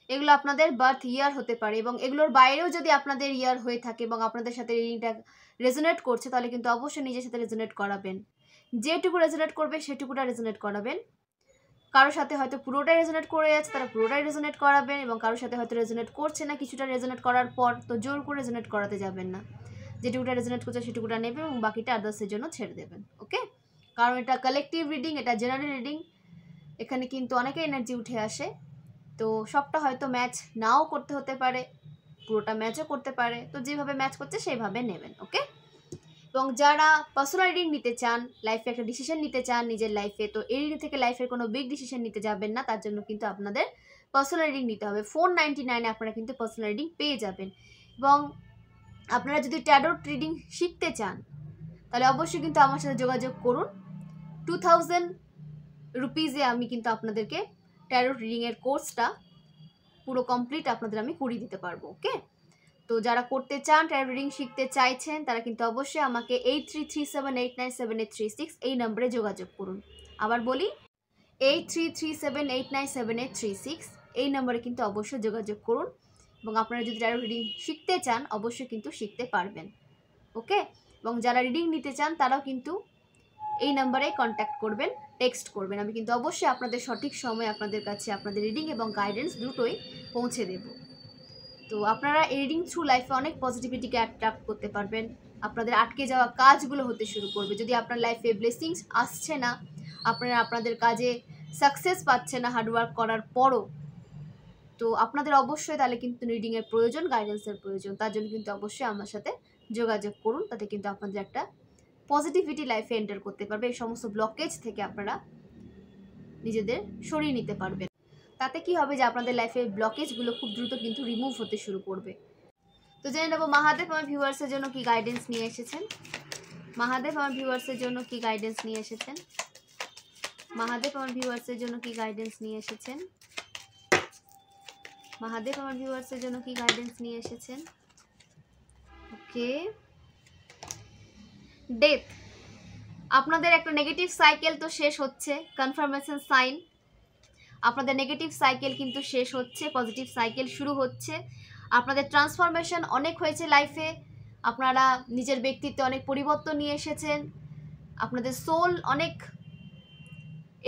এগুলো আপনাদের বার্থ ইয়ার হতে পারে। এবং এগুলোর বাইরেও যদি আপনাদের ইয়ার হয়ে থাকে এবং আপনাদের সাথে রিডিংটা রেজোনেট করছে, তাহলে কিন্তু অবশ্যই নিজের সাথে রেজোনেট করাবেন, যেটুকু রেজোনেট করবে সেটুকুটা রেজোনেট করাবেন। কারোর সাথে হয়তো পুরোটাই রেজোনেট করে যাচ্ছে, তারা পুরোটাই রেজোনেট করাবেন, এবং কারোর সাথে হয়তো রেজোনেট করছে না, কিছুটা রেজোনেট করার পর তো জোর করে রেজোনেট করাতে যাবেন না, যেটুকুটা রেজোনেট করছে সেটুকুটা নেবেন এবং বাকিটা আদার্সের জন্য ছেড়ে দেবেন। ওকে, কারণ এটা কালেকটিভ রিডিং, এটা জেনারেল রিডিং, এখানে কিন্তু অনেকে এনার্জি উঠে আসে, তো সবটা হয়তো ম্যাচ নাও করতে হতে পারে, পুরোটা ম্যাচও করতে পারে, তো যেভাবে ম্যাচ করছে সেইভাবে নেবেন। ওকে, এবং যারা পার্সোনাল রিডিং নিতে চান, লাইফে একটা ডিসিশন নিতে চান নিজের লাইফে, তো এই রিডিং থেকে লাইফের কোনো বিগ ডিসিশন নিতে যাবেন না, তার জন্য কিন্তু আপনাদের পার্সোনাল রিডিং নিতে হবে। 499 আপনারা কিন্তু পার্সোনাল রিডিং পেয়ে যাবেন। এবং আপনারা যদি ট্যারোট রিডিং শিখতে চান, তাহলে অবশ্যই কিন্তু আমার সাথে যোগাযোগ করুন। 2000 রুপিজে আমি কিন্তু আপনাদেরকে ট্যারোট রিডিংয়ের কোর্সটা পুরো কমপ্লিট আপনাদের আমি করিয়ে দিতে পারবো। ওকে, তো যারা করতে চান, ট্যারোট রিডিং শিখতে চাইছেন, তারা কিন্তু অবশ্যই আমাকে 8337897836 এই নম্বরে যোগাযোগ করুন। আবার বলি, 8337897836 এই নম্বরে কিন্তু অবশ্যই যোগাযোগ করুন। এবং আপনারা যদি ট্যারোট রিডিং শিখতে চান, অবশ্যই কিন্তু শিখতে পারবেন। ওকে, এবং যারা রিডিং নিতে চান তারাও কিন্তু এই নাম্বারে কন্ট্যাক্ট করবেন, টেক্সট করবেন, আমি কিন্তু অবশ্যই আপনাদের সঠিক সময় আপনাদের কাছে আপনাদের রিডিং এবং গাইডেন্স দুটোই পৌঁছে দেব। তো আপনারা এই রিডিং থ্রু লাইফে অনেক পজিটিভিটিকে অ্যাট্রাক্ট করতে পারবেন, আপনাদের আটকে যাওয়া কাজগুলো হতে শুরু করবে। যদি আপনার লাইফে ব্লেসিংস আসছে না, আপনারা আপনাদের কাজে সাকসেস পাচ্ছে না হার্ডওয়ার্ক করার পরও, তো আপনাদের অবশ্যই তাহলে কিন্তু রিডিংয়ের প্রয়োজন, গাইডেন্সের প্রয়োজন। তার জন্য কিন্তু অবশ্যই আমার সাথে যোগাযোগ করুন, তাতে কিন্তু আপনাদের একটা পজিটিভিটি লাইফে এন্টার করতে পারবে, এই সমস্ত ব্লকেজ থেকে আপনারা নিজেদের সরিয়ে নিতে পারবেন। তাতে কি হবে যে আপনাদের লাইফে ব্লকেজগুলো খুব দ্রুত কিন্তু রিমুভ হতে শুরু করবে। তো জেনে নেব মহাদেব আমার ভিউয়ার্সের জন্য কি গাইডেন্স নিয়ে এসেছেন। মহাদেব আমার ভিউয়ার্সের জন্য কি গাইডেন্স নিয়ে এসেছেন। মহাদেব আমার ভিউয়ার্সের জন্য কি গাইডেন্স নিয়ে এসেছেন। মহাদেব আমার ভিউয়ার্সের জন্য কি গাইডেন্স নিয়ে এসেছেন। ওকে, ডেথ, আপনাদের একটা নেগেটিভ সাইকেল তো শেষ হচ্ছে, কনফার্মেশন সাইন, আপনাদের নেগেটিভ সাইকেল কিন্তু শেষ হচ্ছে, পজিটিভ সাইকেল শুরু হচ্ছে। আপনাদের ট্রান্সফরমেশন অনেক হয়েছে লাইফে, আপনারা নিজের ব্যক্তিত্বে অনেক পরিবর্তন নিয়ে এসেছেন, আপনাদের সোল অনেক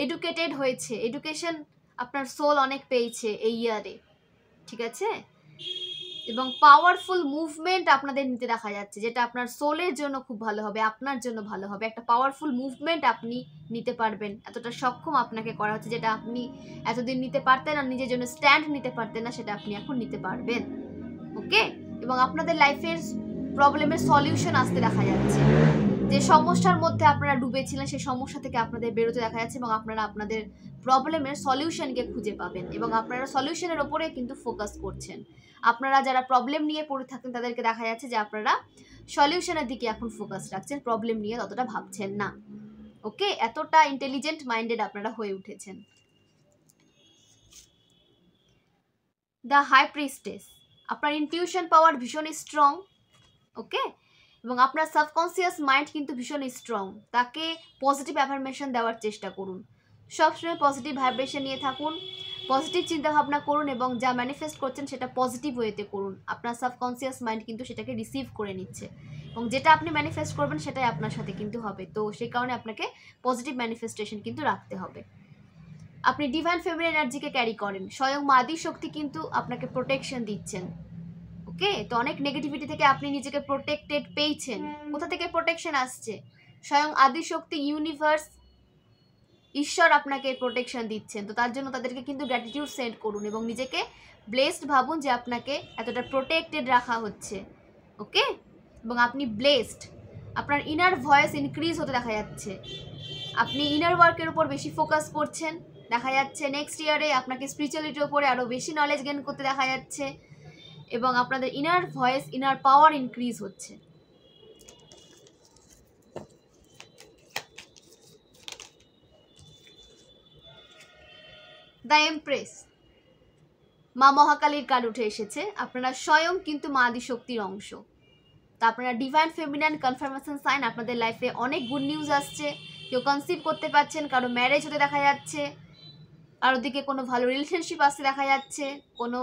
এডুকেটেড হয়েছে, এডুকেশন আপনার সোল অনেক পেয়েছে এই ইয়ারে, ঠিক আছে। এবং পাওয়ারফুল মুভমেন্ট আপনাদের নিতে দেখা যাচ্ছে, যেটা আপনার সোলের জন্য খুব ভালো হবে, আপনার জন্য ভালো হবে। একটা পাওয়ারফুল মুভমেন্ট আপনি নিতে পারবেন, এতটা সক্ষম আপনাকে করা হচ্ছে, যেটা আপনি এতদিন নিতে পারতেন না, নিজের জন্য স্ট্যান্ড নিতে পারতেন না, সেটা আপনি এখন নিতে পারবেন। ওকে, এবং আপনাদের লাইফের প্রবলেমের সলিউশন আসতে দেখা যাচ্ছে, যে সমস্যার মধ্যে আপনারা ডুবেছিলেন সেই সমস্যা থেকে আপনাদের বেরোতে দেখা যাচ্ছে এবং আপনারা আপনাদের প্রবলেমের সলিউশনকে খুঁজে পাবেন এবং আপনারা সলিউশনের ওপরে কিন্তু ফোকাস করছেন। আপনারা যারা প্রবলেম নিয়ে পড়ে থাকেন তাদেরকে দেখা যাচ্ছে যে আপনারা সলিউশনের দিকে এখন ফোকাস রাখছেন, প্রবলেম নিয়ে ততটা ভাবছেন না। ওকে, এতটা ইন্টেলিজেন্ট মাইন্ডেড আপনারা হয়ে উঠেছেন। দ্য হাই প্রিস্টেস, আপনার ইনটিউশন পাওয়ার ভীষণই স্ট্রং। ওকে, এবং আপনার সাবকনসিয়াস মাইন্ড কিন্তু ভীষণ স্ট্রং। তাকে পজিটিভ অ্যাফার্মেশন দেওয়ার চেষ্টা করুন, সবসময় পজিটিভ ভাইব্রেশন নিয়ে থাকুন, পজিটিভ চিন্তাভাবনা করুন এবং যা ম্যানিফেস্ট করছেন সেটা পজিটিভ ওয়েতে করুন। আপনার সাবকনসিয়াস মাইন্ড কিন্তু সেটাকে রিসিভ করে নিচ্ছে এবং যেটা আপনি ম্যানিফেস্ট করবেন সেটাই আপনার সাথে কিন্তু হবে। তো সেই কারণে আপনাকে পজিটিভ ম্যানিফেস্টেশন কিন্তু রাখতে হবে। আপনি ডিভাইন ফেমিনিন এনার্জিকে ক্যারি করেন, স্বয়ং মা আদি শক্তি কিন্তু আপনাকে প্রোটেকশন দিচ্ছেন। ওকে, তো অনেক নেগেটিভিটি থেকে আপনি নিজেকে প্রোটেক্টেড পেয়েছেন। কোথা থেকে প্রোটেকশন আসছে? স্বয়ং আদিশক্তি, ইউনিভার্স, ঈশ্বর আপনাকে প্রোটেকশন দিচ্ছেন। তো তার জন্য তাদেরকে কিন্তু গ্র্যাটিটিউড সেন্ড করুন এবং নিজেকে ব্লেসড ভাবুন যে আপনাকে এতটা প্রোটেক্টেড রাখা হচ্ছে। ওকে, এবং আপনি ব্লেসড। আপনার ইনার ভয়েস ইনক্রিজ হতে দেখা যাচ্ছে, আপনি ইনার ওয়ার্কের উপর বেশি ফোকাস করছেন দেখা যাচ্ছে। নেক্সট ইয়ারে আপনাকে স্পিরিচুয়ালিটির উপরে আরও বেশি নলেজ গেইন করতে দেখা যাচ্ছে এবং আপনাদের ইনার ভয়েস, ইনার পাওয়ার ইনক্রিজ হচ্ছে। দ্য এমপ্রেস, মা মহাকালীর কার্ড উঠে এসেছে। আপনারা স্বয়ং কিন্তু মা আদিশক্তির অংশ। তা আপনারা ডিভাইন ফেমিনাইন কনফার্মেশন সাইন, আপনাদের লাইফে অনেক গুড নিউজ আসছে। কেউ কনসিভ করতে পারছেন, কারো ম্যারেজ হতে দেখা যাচ্ছে, কারোর দিকে কোনো ভালো রিলেশনশিপ আসতে দেখা যাচ্ছে, কোনো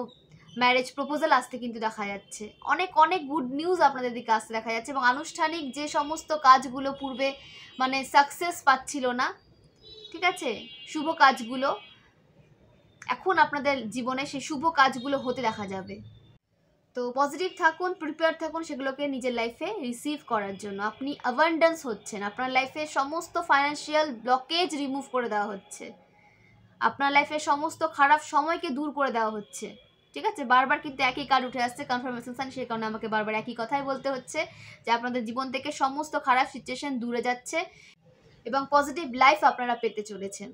ম্যারেজ প্রপোজাল আসতে কিন্তু দেখা যাচ্ছে। অনেক অনেক গুড নিউজ আপনাদের দিকে আসতে দেখা যাচ্ছে এবং আনুষ্ঠানিক যে সমস্ত কাজগুলো পূর্বে মানে সাকসেস পাচ্ছিল না, ঠিক আছে, শুভ কাজগুলো এখন আপনাদের জীবনে সেই শুভ কাজগুলো হতে দেখা যাবে। তো পজিটিভ থাকুন, প্রিপেয়ার থাকুন সেগুলোকে নিজের লাইফে রিসিভ করার জন্য। আপনি অ্যাবান্ডেন্স হচ্ছেন, আপনার লাইফে সমস্ত ফাইন্যান্সিয়াল ব্লকেজ রিমুভ করে দেওয়া হচ্ছে, আপনার লাইফে সমস্ত খারাপ সময়কে দূর করে দেওয়া হচ্ছে। ঠিক আছে, বারবার কিন্তু একই কার্ড উঠে আসছে কনফার্মেশন সাইন, সেই কারণে আমাকে বারবার একই কথাই বলতে হচ্ছে যে আপনাদের জীবন থেকে সমস্ত খারাপ সিচুয়েশন দূরে যাচ্ছে এবং পজিটিভ লাইফ আপনারা পেতে চলেছেন।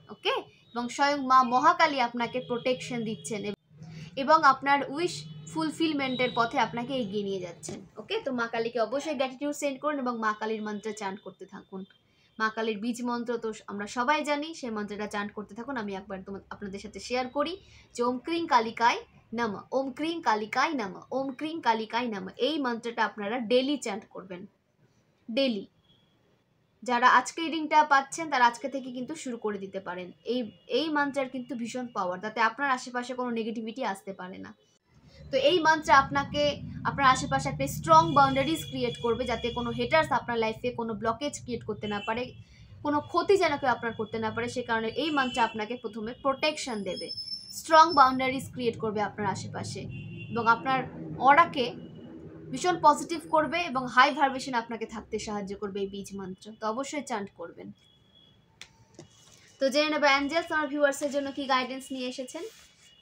ওকে, এবং স্বয়ং মা মহাকালী আপনাকে প্রোটেকশন দিচ্ছেন এবং আপনার উইশ ফুলফিলমেন্টের পথে আপনাকে এগিয়ে নিয়ে যাচ্ছেন। ওকে, তো মা কালীকে অবশ্যই গ্র্যাটিটিউড সেন্ড করুন এবং মা কালীর মন্ত্র চান্ট করতে থাকুন। মা কালীর বীজ মন্ত্র তো আমরা সবাই জানি, সেই মন্ত্রটা চান্ট করতে থাকুন। আমি একবার আপনাদের সাথে শেয়ার করি যে ওম ক্রিং কালিকায় নম, ওম ক্রিং কালিকায় নম, ওম ক্রিং কালিকায় নম। এই মন্ত্রটা আপনারা ডেলি চান্ট করবেন, ডেলি। যারা আজকে রিডিংটা পাচ্ছেন তারা আজকে থেকে কিন্তু শুরু করে দিতে পারেন। এই মন্ত্রের কিন্তু ভীষণ পাওয়ার, তাতে আপনার আশেপাশে কোনো নেগেটিভিটি আসতে পারে না। তো এই মন্ত্র আপনাকে আপনার আশেপাশে একটা স্ট্রং বাউন্ডারিজ ক্রিয়েট করবে, যাতে কোনো হেটার্স আপনার লাইফে কোনো ব্লকেজ ক্রিয়েট করতে না পারে, কোনো ক্ষতি যেন কেউ আপনার করতে না পারে। সে কারণে এই মন্ত্র আপনাকে প্রথমে প্রোটেকশন দেবে, স্ট্রং বাউন্ডারিজ ক্রিয়েট করবে আপনার আশেপাশে এবং আপনার অরাকে ভীষণ পজিটিভ করবে এবং হাই ভাইব্রেশন আপনাকে থাকতে সাহায্য করবে এই বীজ মন্ত্র। তো অবশ্যই চান্ট করবেন। তো জেনে নেব অ্যাঞ্জেলস আমার ভিউয়ার্সের জন্য কি গাইডেন্স নিয়ে এসেছেন।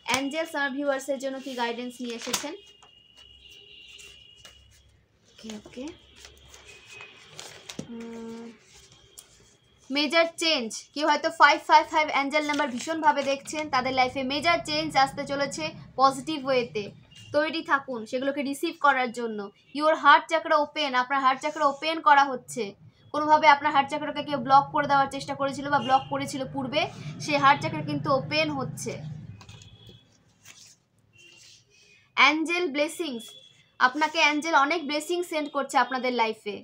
অ্যাঞ্জেলস আমার ভিউয়ার্সের জন্য কি গাইডেন্স নিয়ে এসেছেন। ওকে ওকে, মেজর চেঞ্জ। কেউ হয়তো 555 অ্যাঞ্জেল নাম্বার ভীষণভাবে দেখছেন, তাদের লাইফে মেজর চেঞ্জ আসতে চলেছে পজিটিভ ওয়েতে। তৈরি থাকুন সেগুলোকে রিসিভ করার জন্য। ইউর হার্ট চাকরা ওপেন, আপনার হার্ট চাকরা ওপেন করা হচ্ছে। কোনোভাবে আপনার হার্ট চাকরাকে কেউ ব্লক করে দেওয়ার চেষ্টা করেছিল বা ব্লক করেছিল পূর্বে, সেই হার্ট চাকরা কিন্তু ওপেন হচ্ছে। অ্যাঞ্জেল ব্লেসিংস, আপনাকে অ্যাঞ্জেল অনেক ব্লেসিং সেন্ড করছে আপনাদের লাইফে।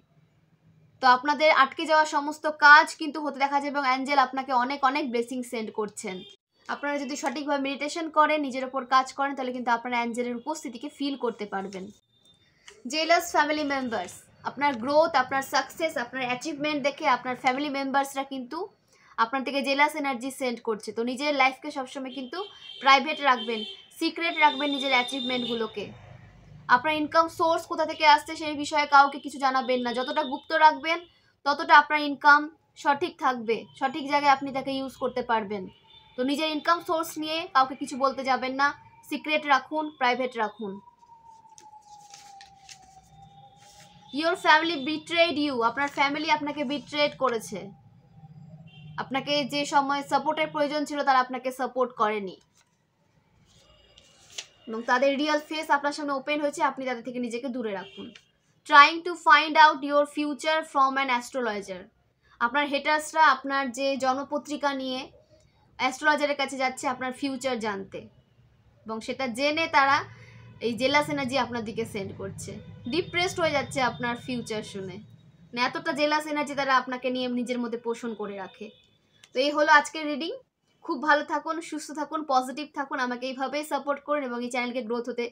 তো আপনাদের আটকে যাওয়া সমস্ত কাজ কিন্তু হতে দেখা যায় এবং অ্যাঞ্জেল আপনাকে অনেক অনেক ব্লেসিং সেন্ড করছেন। আপনারা যদি সঠিকভাবে মেডিটেশন করেন, নিজের ওপর কাজ করেন, তাহলে কিন্তু আপনারা অ্যাঞ্জেলের উপস্থিতিকে ফিল করতে পারবেন। জেলাস ফ্যামিলি মেম্বার্স, আপনার গ্রোথ, আপনার সাকসেস, আপনার অ্যাচিভমেন্ট দেখে আপনার ফ্যামিলি মেম্বার্সরা কিন্তু আপনার থেকে জেলাস এনার্জি সেন্ড করছে। তো নিজের লাইফকে সবসময় কিন্তু প্রাইভেট রাখবেন, সিক্রেট রাখবেন নিজের অ্যাচিভমেন্টগুলোকে। আপনার ইনকাম সোর্স কোথা থেকে আসছে সেই বিষয়ে কাউকে কিছু জানাবেন না। যতটা গুপ্ত রাখবেন ততটা আপনার ইনকাম সঠিক থাকবে, সঠিক জায়গায় আপনি তাকে ইউজ করতে পারবেন। তো নিজের ইনকাম সোর্স নিয়ে কাউকে কিছু বলতে যাবেন না, সিক্রেট রাখুন, প্রাইভেট রাখুন। ইয়োর ফ্যামিলি বিট্রেড ইউ, আপনার ফ্যামিলি আপনাকে বিট্রেড করেছে, আপনাকে যে সময় সাপোর্টের প্রয়োজন ছিল তারা আপনাকে সাপোর্ট করেনি, এবং তাদের রিয়েল ফেস আপনার সামনে ওপেন হয়েছে, আপনি তাদের থেকে নিজেকে দূরে রাখুন। Trying to find out your future from an astrologer, আপনার হেটার্সরা আপনার যে জন্মপত্রিকা নিয়ে অ্যাস্ট্রোলজারের কাছে যাচ্ছে আপনার ফিউচার জানতে, এবং সেটা জেনে তারা এই জেলাস এনার্জি আপনার দিকে সেন্ড করছে, ডিপ্রেসড হয়ে যাচ্ছে আপনার ফিউচার শুনে, মানে এতটা জেলাস এনার্জি তারা আপনাকে নিয়ে নিজের মধ্যে পোষণ করে রাখে। তো এই হলো আজকের রিডিং। খুব ভালো থাকুন, সুস্থ থাকুন, পজিটিভ থাকুন, আমাকে এইভাবেই সাপোর্ট করুন এবং এই চ্যানেলকে গ্রোথ হতে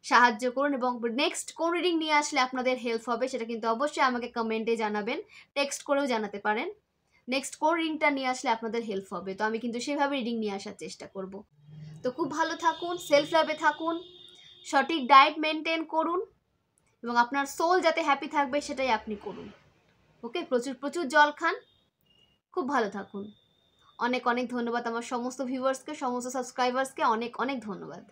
সাহায্য করুন, এবং নেক্সট কোন রিডিং নিয়ে আসলে আপনাদের হেল্প হবে সেটা কিন্তু অবশ্যই আমাকে কমেন্টে জানাবেন, টেক্সট করেও জানাতে পারেন নেক্সট কোন রিডিংটা নিয়ে আসলে আপনাদের হেল্প হবে, তো আমি কিন্তু সেভাবে রিডিং নিয়ে আসার চেষ্টা করব। তো খুব ভালো থাকুন, সেলফ লাভে থাকুন, সঠিক ডায়েট মেনটেন করুন, এবং আপনার সোল যাতে হ্যাপি থাকবে সেটাই আপনি করুন। ওকে, প্রচুর প্রচুর জল খান, খুব ভালো থাকুন। অনেক অনেক ধন্যবাদ আমার সমস্ত ভিউয়ার্সকে, সমস্ত সাবস্ক্রাইবার্সকে অনেক অনেক ধন্যবাদ।